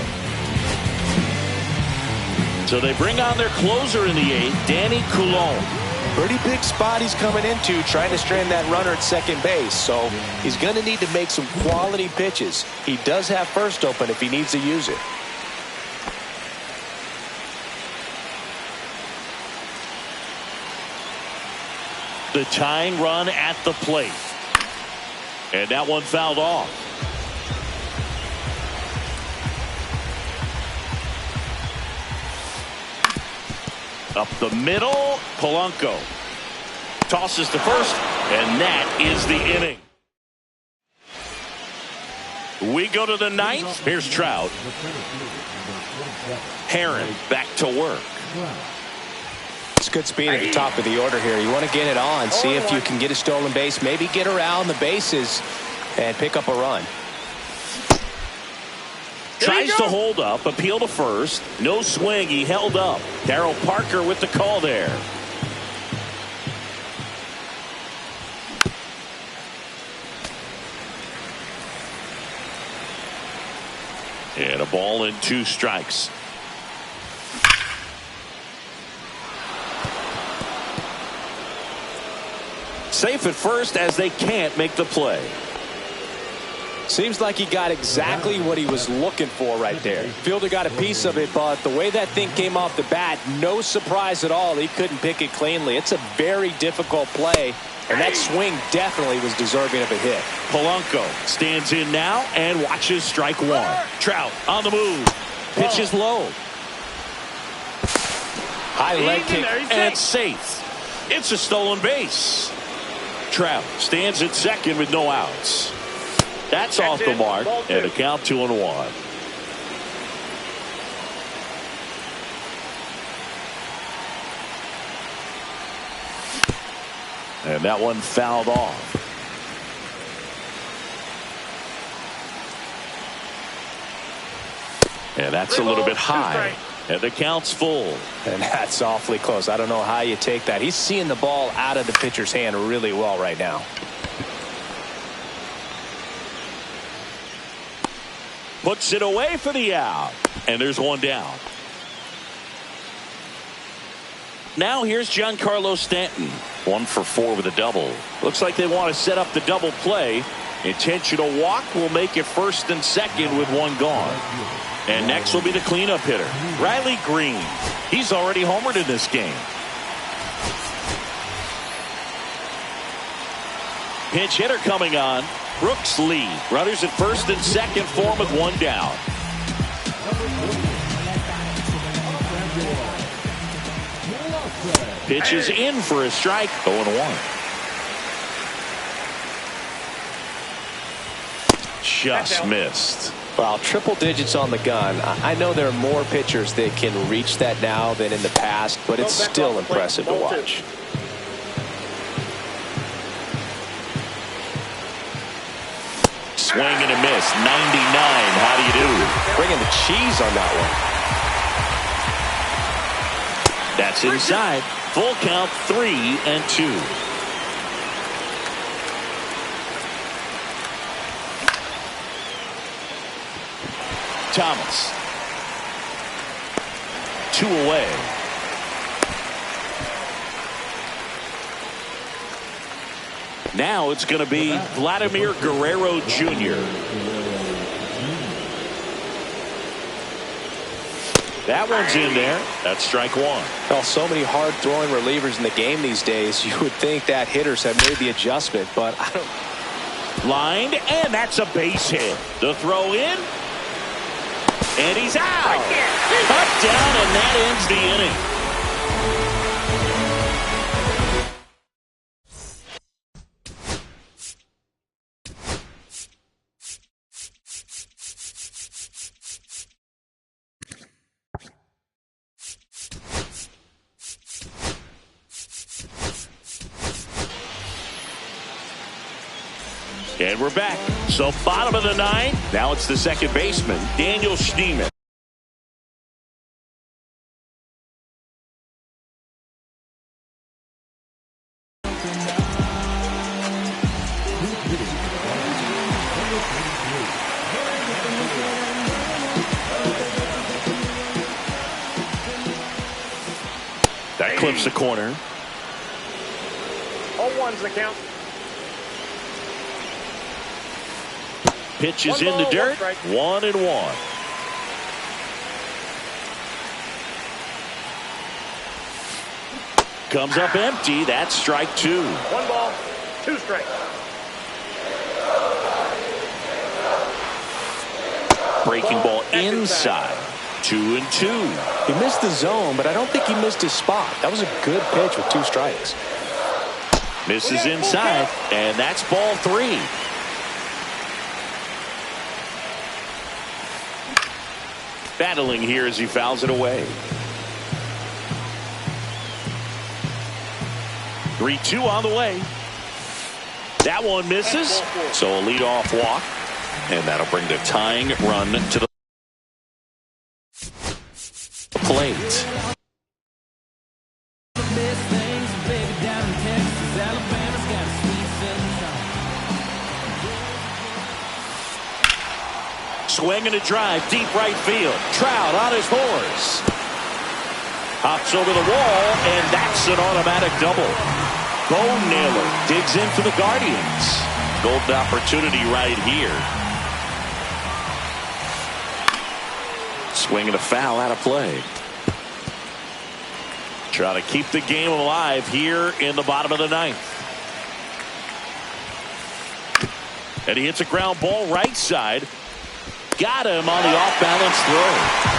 So they bring on their closer in the 8th, Danny Coulombe. Pretty big spot he's coming into, trying to strand that runner at second base. So he's going to need to make some quality pitches. He does have first open if he needs to use it. The tying run at the plate. And that one fouled off. Up the middle, Polanco tosses to first, and that is the inning. We go to the ninth. Here's Trout. Heron back to work. It's good speed at the top of the order here. You want to get it on, see if you can get a stolen base, maybe get around the bases and pick up a run. Tries to hold up, appeal to first. No swing, he held up. Darryl Parker with the call there. And a ball and 2 strikes. Safe at first as they can't make the play. Seems like he got exactly what he was looking for right there. Fielder got a piece of it, but the way that thing came off the bat, no surprise at all. He couldn't pick it cleanly. It's a very difficult play, and that swing definitely was deserving of a hit. Polanco stands in now and watches strike 1. Trout on the move. Pitch is low. High leg kick. And safe. It's a stolen base. Trout stands at second with no outs. That's off the mark, and a count 2-1. And that one fouled off. And that's a little bit high. And the count's full. And that's awfully close. I don't know how you take that. He's seeing the ball out of the pitcher's hand really well right now. Puts it away for the out. And there's one down. Now here's Giancarlo Stanton. 1 for 4 with a double. Looks like they want to set up the double play. Intentional walk will make it first and second with 1 gone. And next will be the cleanup hitter, Riley Green. He's already homered in this game. Pinch hitter coming on. Brooks Lee. Runners at first and second for him with 1 down. Pitch is in for a strike. 0-1. Just missed. Well, triple digits on the gun. I know there are more pitchers that can reach that now than in the past, but it's still impressive to watch. Swing and a miss. 99. How do you do? Bringing the cheese on that one. That's inside. Full count, 3-2. Thomas. 2 away. Now it's going to be Vladimir Guerrero Jr. That one's in there. That's strike 1. Well, so many hard-throwing relievers in the game these days, you would think that hitters have made the adjustment, but I don't. Lined, and that's a base hit. The throw in. And he's out. Cut down, and that ends the inning. And we're back. So bottom of the 9th. Now it's the second baseman, Daniel Schneemann. That clips the corner. 1's the count. Pitch is One in the ball, dirt. 1 strike. 1-1. Comes up empty. That's strike 2. 1 ball, 2 strikes. Breaking ball inside. 2-2. He missed the zone, but I don't think he missed his spot. That was a good pitch with 2 strikes. Misses inside, and that's ball 3. Battling here as he fouls it away. 3-2 on the way. That one misses, so a leadoff walk, and that'll bring the tying run to the plate. Best things, baby, down in Texas, Alabama's got a sweet sunshine. Swing and a drive, deep right field. Trout on his horse. Hops over the wall, and that's an automatic double. Bone Nailer digs in for the Guardians. Golden opportunity right here. Swing and a foul out of play. Try to keep the game alive here in the bottom of the 9th. And he hits a ground ball right side. Got him on the off-balance throw.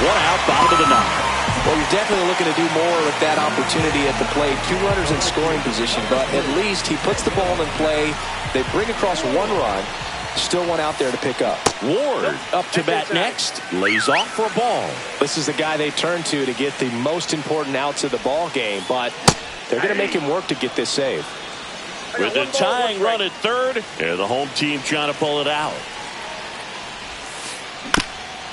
1 out, bottom of the 9th. Well, you're definitely looking to do more with that opportunity at the plate. 2 runners in scoring position, but at least he puts the ball in play. They bring across 1 run. Still 1 out there to pick up. Ward up to bat next. Lays off for a ball. This is the guy they turn to get the most important outs of the ball game, but they're going to make him work to get this save. With the tying run at third, and the home team trying to pull it out.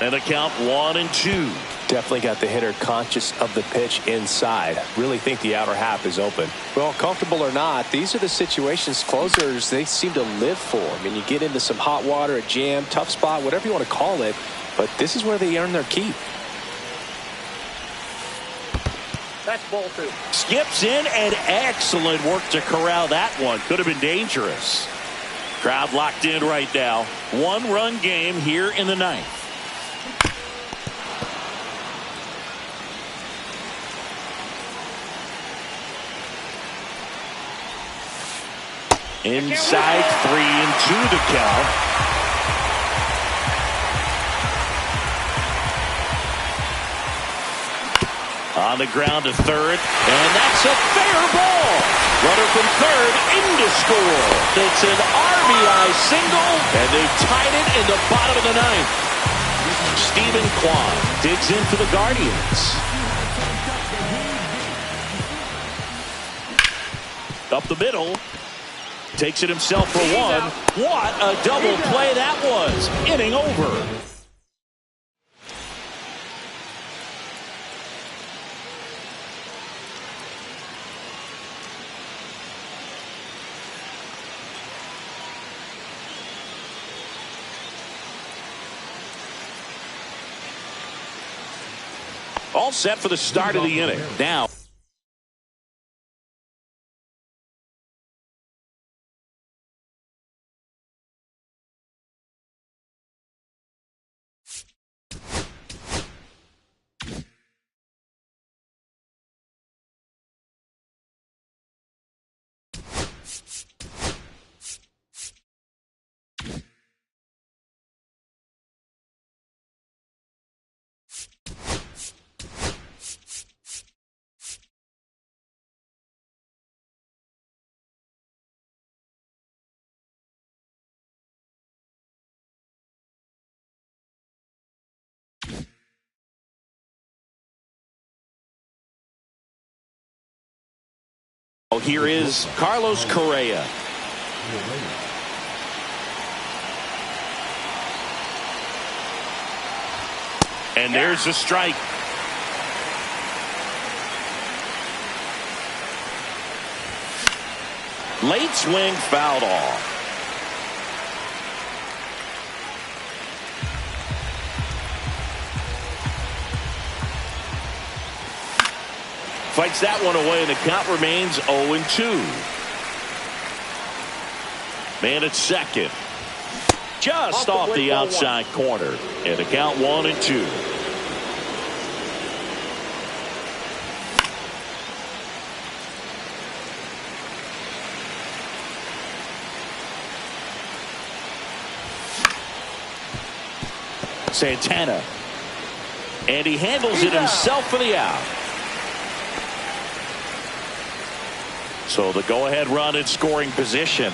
And the count 1-2. Definitely got the hitter conscious of the pitch inside. Really think the outer half is open. Well, comfortable or not, these are the situations closers they seem to live for. I mean, you get into some hot water, a jam, tough spot, whatever you want to call it, but this is where they earn their keep. That's ball 2. Skips in, and excellent work to corral that one. Could have been dangerous. Crowd locked in right now. 1-run game here in the 9th. Inside, 3-2 the count. On the ground to third, and that's a fair ball. Runner from third into score. It's an RBI single, and they've tied it in the bottom of the 9th. Stephen Kwan digs in for the Guardians. Up the middle. Takes it himself for 1. What a double play that was. Inning over. All set for the start of the inning. Now. Oh, here is Carlos Correa. And there's a strike. Late swing fouled off. Fights that one away, and the count remains 0-2. Man at second. Just off the outside corner. And the count 1-2. Santana. And he handles it himself for the out. So the go-ahead run in scoring position.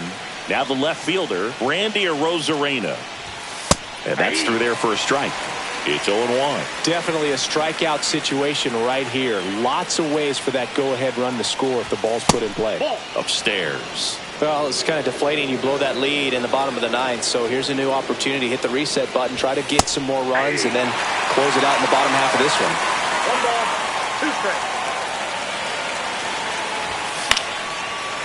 Now the left fielder, Randy Arozarena. And that's through there for a strike. It's 0-1. Definitely a strikeout situation right here. Lots of ways for that go-ahead run to score if the ball's put in play. Upstairs. Well, it's kind of deflating. You blow that lead in the bottom of the ninth. So here's a new opportunity. Hit the reset button. Try to get some more runs and then close it out in the bottom half of this one. 1 ball, 2 strikes.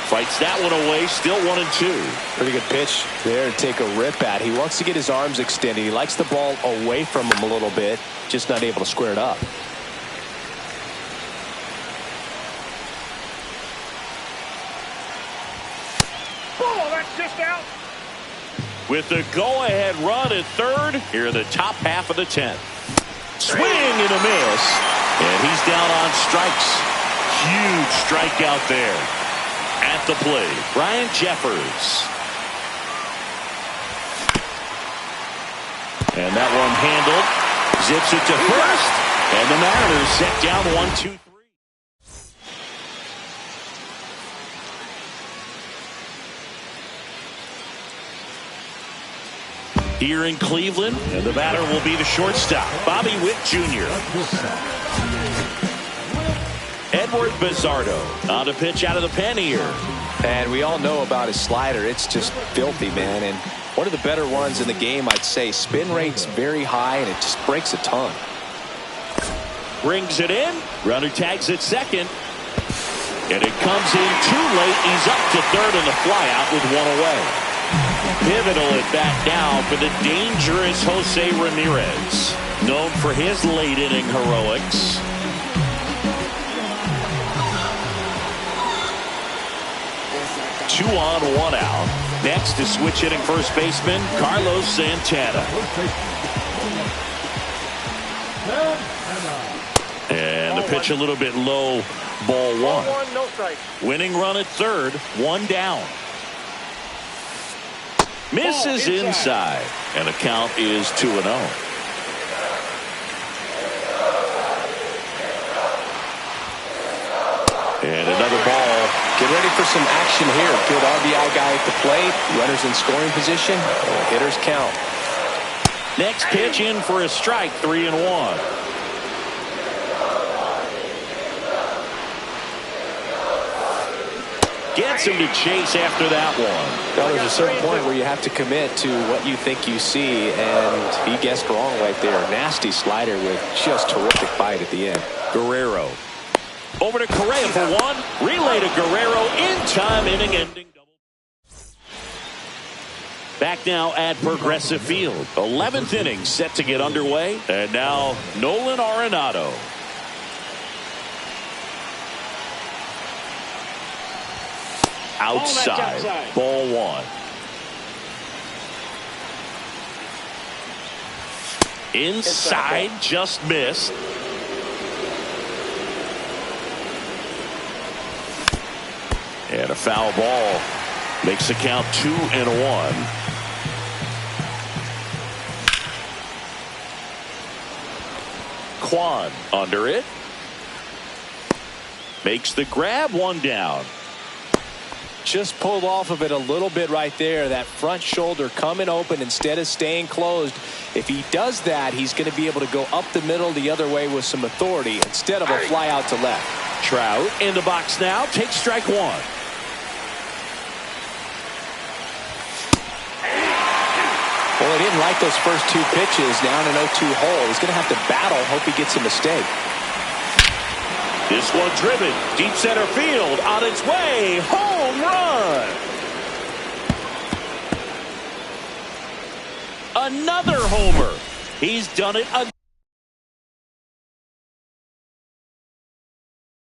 Fights that one away. Still 1-2. Pretty good pitch there to take a rip at. He wants to get his arms extended. He likes the ball away from him a little bit. Just not able to square it up. Oh, that's just out. With the go-ahead run at third, here in the top half of the 10th. Swing and a miss. And he's down on strikes. Huge strikeout there. At the plate, Ryan Jeffers. And that one handled. Zips it to first. And the Mariners set down 1-2-3. Here in Cleveland, and the batter will be the shortstop, Bobby Witt Jr. Edward Bizardo on a pitch out of the pen here. And we all know about his slider. It's just filthy, man. And one of the better ones in the game, I'd say. Spin rate's very high, and it just breaks a ton. Brings it in. Runner tags at second. And it comes in too late. He's up to third in the flyout with one away. Pivotal at bat now for the dangerous Jose Ramirez. Known for his late inning heroics. 2 on, 1 out. Next is switch hitting first baseman Carlos Santana. And the pitch a little bit low. Ball 1. No strike. Winning run at third. 1 down. Misses inside. And the count is 2-0. And another ball. Get ready for some action here. Good RBI guy at the plate. Runners in scoring position. Hitters count. Next pitch in for a strike. 3-1. Gets him to chase after that one. Well, there's a certain point where you have to commit to what you think you see, and he guessed wrong right there. Nasty slider with just terrific bite at the end. Guerrero. Over to Correa for 1. Relay to Guerrero in time, inning ending double. Back now at Progressive Field. 11th inning set to get underway. And now Nolan Arenado. Outside. Ball 1. Inside, just missed. And a foul ball makes the count 2-1. Kwan under it. Makes the grab, 1 down. Just pulled off of it a little bit right there. That front shoulder coming open instead of staying closed. If he does that, he's going to be able to go up the middle the other way with some authority instead of a fly out to left. Trout in the box now. Takes strike 1. Well, he didn't like those first 2 pitches down an 0-2 hole. He's going to have to battle. Hope he gets a mistake. This one driven deep center field on its way. Home run. Another homer. He's done it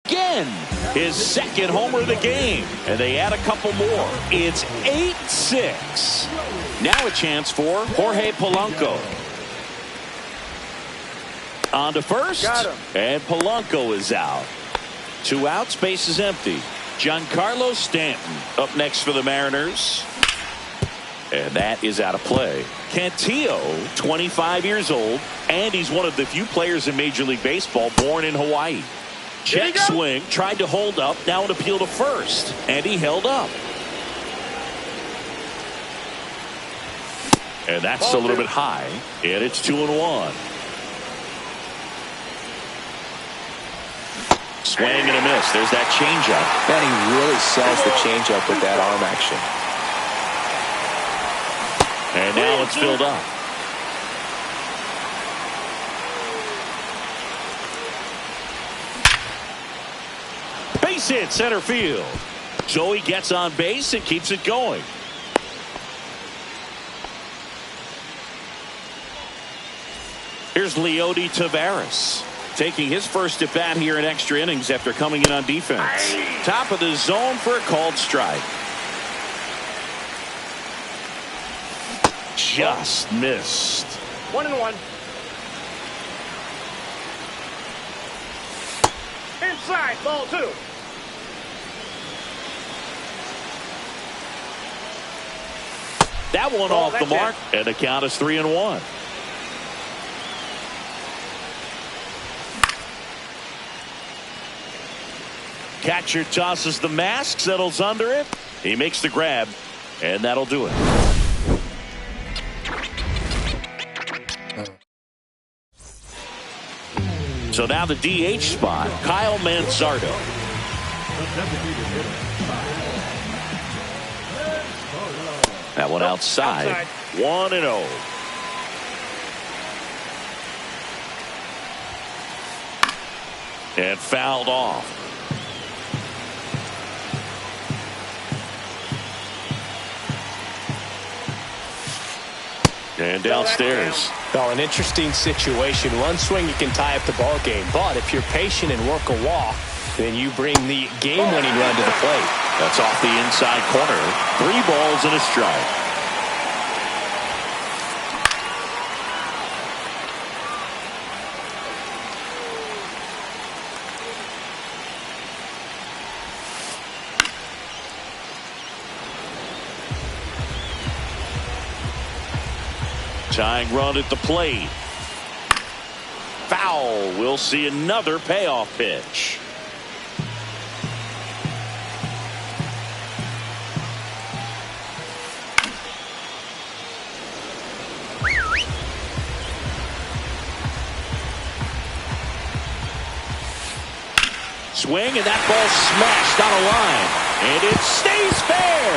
again. his second homer of the game. And they add a couple more. It's 8-6. Now a chance for Jorge Polanco. On to first. And Polanco is out. 2 outs, base is empty. Giancarlo Stanton up next for the Mariners. And that is out of play. Cantillo, 25 years old, and he's one of the few players in Major League Baseball born in Hawaii. Check swing, tried to hold up, now an appeal to first, and he held up. And that's a little bit high, and it's 2-1. Swing and a miss. There's that changeup. Man, he really sells the changeup with that arm action. And now it's filled up. Base hit center field. So he gets on base and keeps it going. Here's Leody Taveras taking his first at bat here in extra innings after coming in on defense. Top of the zone for a called strike. Just missed. 1-1. Inside, ball 2. That one off the mark, and the count is 3-1. Catcher tosses the mask, settles under it. He makes the grab, and that'll do it. So now the DH spot, Kyle Manzardo. That one outside. 1-0. And fouled off. And downstairs. Well, an interesting situation. One swing, you can tie up the ball game. But if you're patient and work a walk, then you bring the game-winning run to the plate. That's off the inside corner. 3 balls and a strike. Tying run at the plate. Foul. We'll see another payoff pitch. Swing, and that ball smashed on a line. And it stays fair.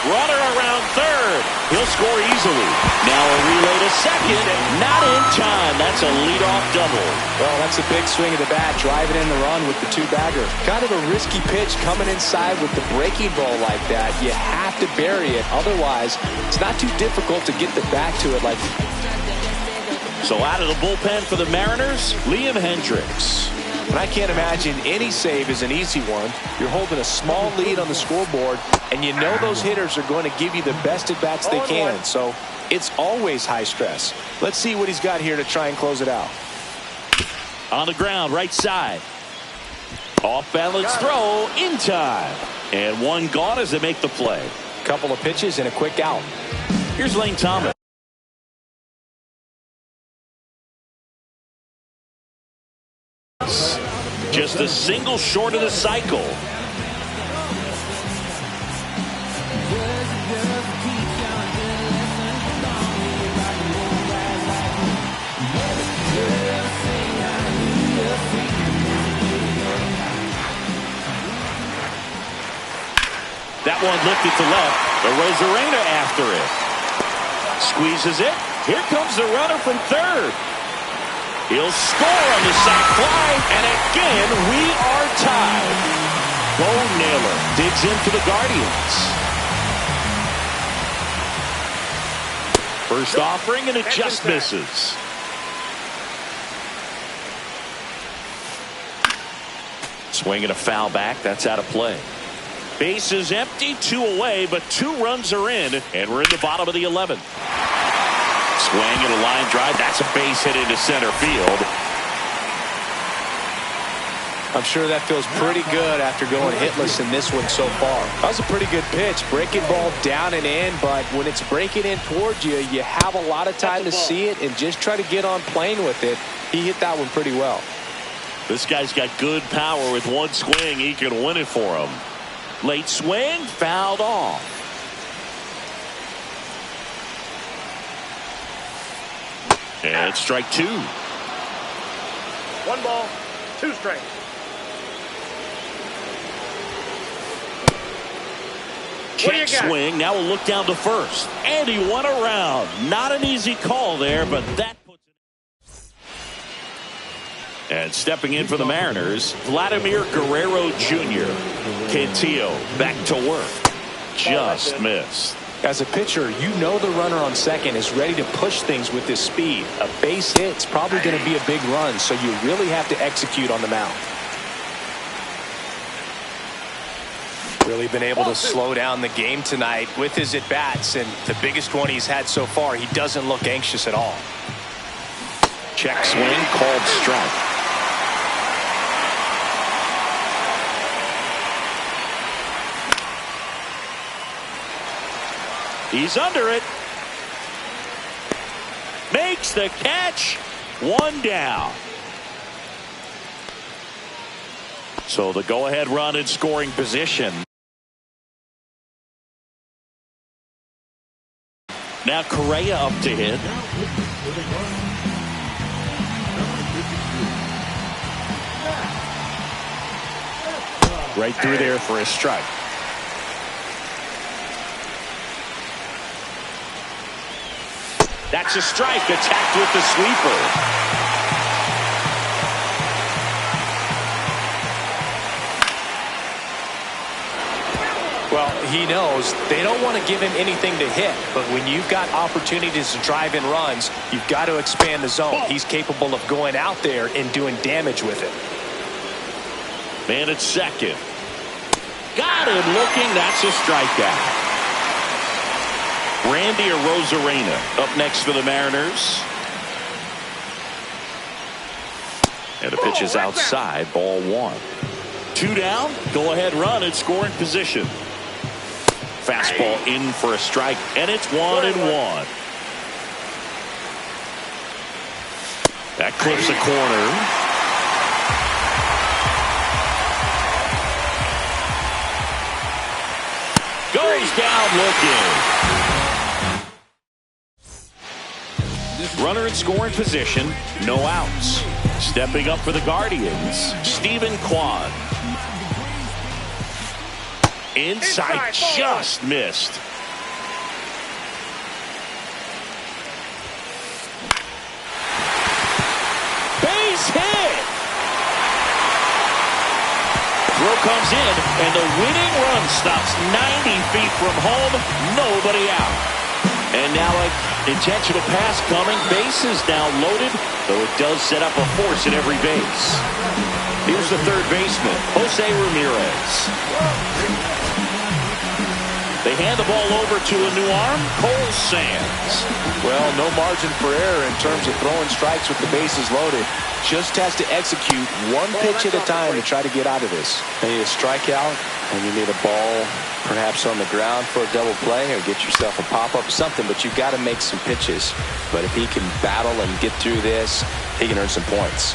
Runner around third. He'll score easily. Now a relay to second. Not in time. That's a leadoff double. Well, that's a big swing of the bat, driving in the run with the 2-bagger. Kind of a risky pitch coming inside with the breaking ball like that. You have to bury it. Otherwise, it's not too difficult to get the bat to it like. So out of the bullpen for the Mariners, Liam Hendricks. And I can't imagine any save is an easy one. You're holding a small lead on the scoreboard, and you know those hitters are going to give you the best at-bats they can. So it's always high stress. Let's see what he's got here to try and close it out. On the ground, right side. Off balance throw in time. And one gone as they make the play. Couple of pitches and a quick out. Here's Lane Thomas. Just a single short of the cycle. That one lifted to left. The Rosarena after it. Squeezes it. Here comes the runner from third. He'll score on the sac fly, and again, we are tied. Bo Naylor digs in for the Guardians. First offering, and it just misses. Swing and a foul back. That's out of play. Base is empty, 2 away, but 2 runs are in, and we're in the bottom of the 11th. Swing and a line drive. That's a base hit into center field. I'm sure that feels pretty good after going hitless in this one so far. That was a pretty good pitch. Breaking ball down and in, but when it's breaking in towards you, you have a lot of time to see it and just try to get on playing with it. He hit that one pretty well. This guy's got good power. With one swing, he can win it for him. Late swing, fouled off. And strike 2. 1 ball, 2 strikes. Check swing. Now we'll look down to first. And he won around. Not an easy call there, but that puts it. And stepping in for the Mariners, Vladimir Guerrero Jr. Cantillo back to work. Just missed. As a pitcher, you know the runner on second is ready to push things with this speed. A base hit's probably going to be a big run, so you really have to execute on the mound. Really been able to slow down the game tonight with his at-bats, and the biggest one he's had so far, he doesn't look anxious at all. Check swing, called strike. He's under it. Makes the catch. 1 down. So the go-ahead run in scoring position. Now Correa up to hit. Right through there for a strike. That's a strike, attacked with the sweeper. Well, he knows they don't want to give him anything to hit, but when you've got opportunities to drive in runs, you've got to expand the zone. He's capable of going out there and doing damage with it. Man at second. Got him looking. That's a strikeout. Randy Arozarena up next for the Mariners. And the pitch is outside. Ball 1. 2 down. Go ahead run in scoring position. Fastball in for a strike, and it's 1-1. That clips a corner. Goes down looking. Runner in scoring position, no outs. Stepping up for the Guardians, Stephen Kwan. Inside, just missed. Base hit. Throw comes in, and the winning run stops 90 feet from home. Nobody out. And now an intentional pass coming. Bases now loaded, though it does set up a force at every base. Here's the third baseman, Jose Ramirez. They hand the ball over to a new arm, Cole Sands. Well, no margin for error in terms of throwing strikes with the bases loaded. Just has to execute one pitch at a time to try to get out of this. You need a strikeout, and you need a ball perhaps on the ground for a double play, or get yourself a pop-up, something, but you've got to make some pitches. But if he can battle and get through this, he can earn some points.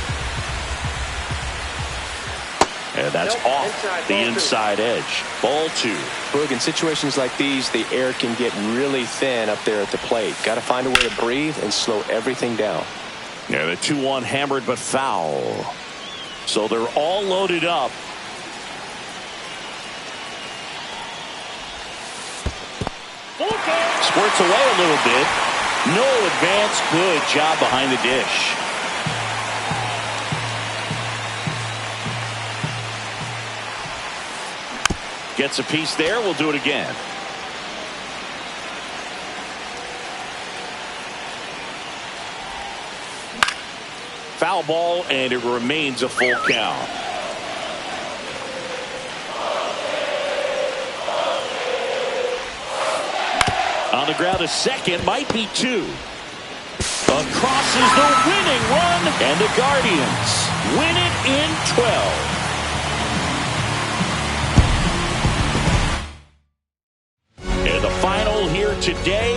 And that's off the inside edge. Ball 2. Boog, in situations like these, the air can get really thin up there at the plate. Got to find a way to breathe and slow everything down. Yeah, the 2-1 hammered but foul. So they're all loaded up. Squirts away a little bit. No advance. Good job behind the dish. Gets a piece there. We'll do it again. Foul ball, and it remains a full count. On the ground, a second, might be two. Across is the winning run, and the Guardians win it in 12. And the final here today.